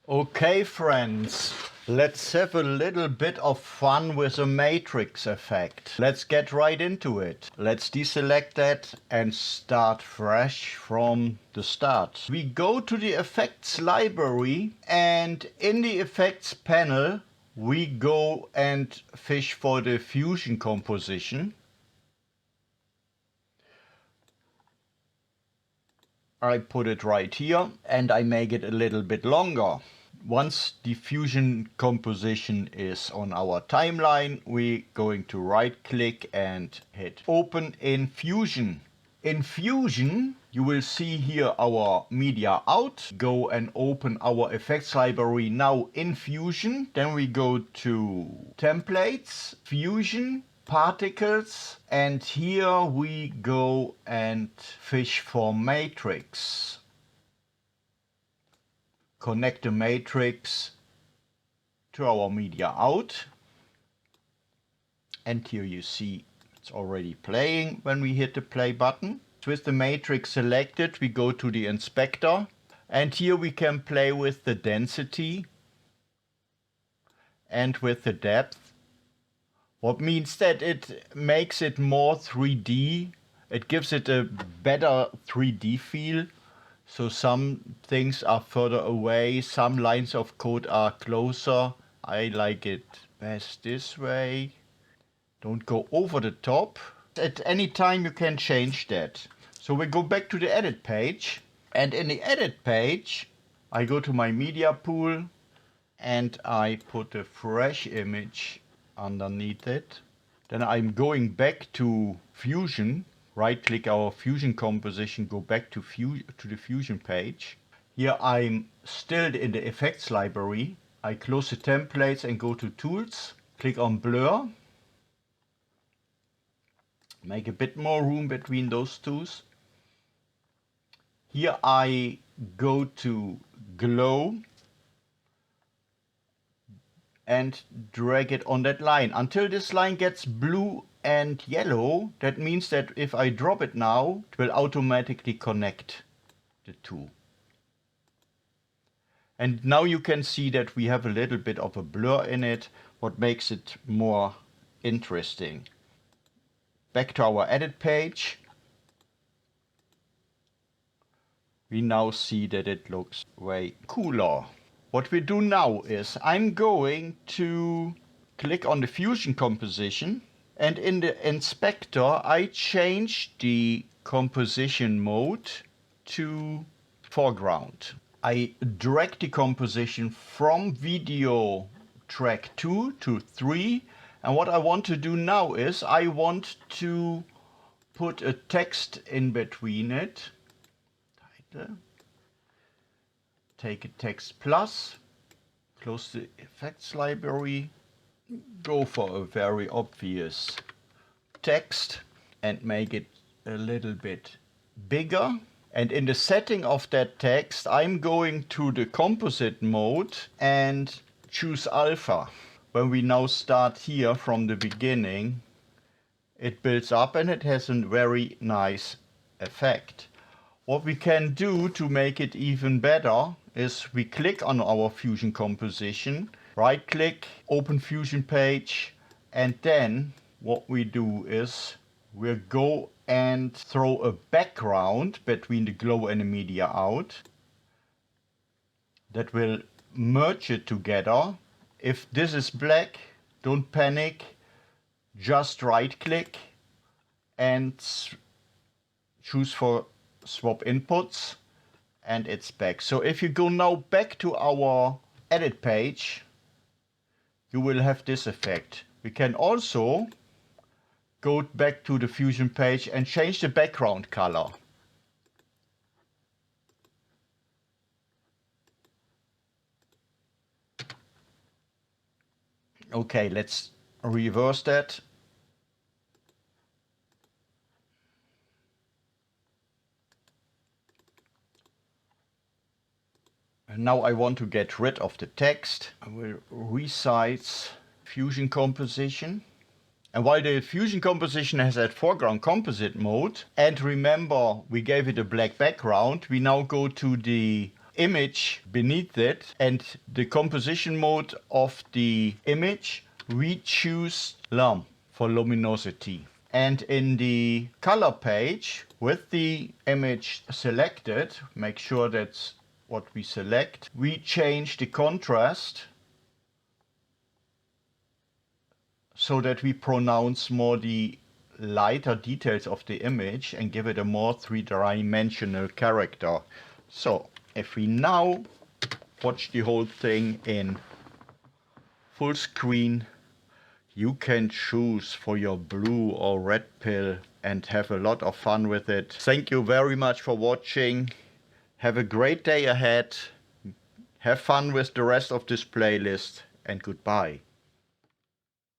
Okay, friends, let's have a little bit of fun with a matrix effect. Let's get right into it. Let's deselect that and start fresh from the start. We go to the effects library, and in the effects panel we go and fish for the fusion composition. I put it right here and I make it a little bit longer. Once the fusion composition is on our timeline, we're going to right click and hit open in Fusion. In Fusion, you will see here our media out. Go and open our effects library now in Fusion. Then we go to templates, Fusion, particles, and here we go and fish for matrix. Connect the matrix to our media out, and here you see it's already playing when we hit the play button. With the matrix selected, we go to the inspector, and here we can play with the density and with the depth. What means that it makes it more 3D. It gives it a better 3D feel. So some things are further away, some lines of code are closer. I like it best this way. Don't go over the top. At any time you can change that. So we go back to the edit page, and in the edit page I go to my media pool and I put a fresh image underneath it. Then I'm going back to Fusion. Right click our fusion composition, go back to the fusion page. Here I'm still in the effects library. I close the templates and go to tools. Click on blur. Make a bit more room between those two. Here I go to glow and drag it on that line until this line gets blue and yellow. That means that if I drop it now, it will automatically connect the two. And now you can see that we have a little bit of a blur in it, what makes it more interesting. Back to our edit page. We now see that it looks way cooler. What we do now is I'm going to click on the fusion composition, and in the inspector I change the composition mode to foreground. I drag the composition from video track 2 to 3, and what I want to do now is I want to put a text in between it. Title. Take a text plus, close the effects library, go for a very obvious text and make it a little bit bigger. And in the setting of that text, I'm going to the composite mode and choose alpha. When we now start here from the beginning, it builds up and it has a very nice effect. What we can do to make it even better is we click on our fusion composition, right click, open fusion page, and then what we do is we'll go and throw a background between the glow and the media out. That will merge it together. If this is black, don't panic, just right click and choose for swap inputs, and it's back. So if you go now back to our edit page, you will have this effect. We can also go back to the fusion page and change the background color. Okay, let's reverse that. And now I want to get rid of the text. I will resize fusion composition. And while the fusion composition has that foreground composite mode, and remember we gave it a black background, we now go to the image beneath it, and the composition mode of the image, we choose Lum for luminosity. And in the color page, with the image selected, make sure that's what we select, we change the contrast so that we pronounce more the lighter details of the image and give it a more three-dimensional character. So if we now watch the whole thing in full screen, you can choose for your blue or red pill and have a lot of fun with it. Thank you very much for watching. Have a great day ahead. Have fun with the rest of this playlist, and goodbye.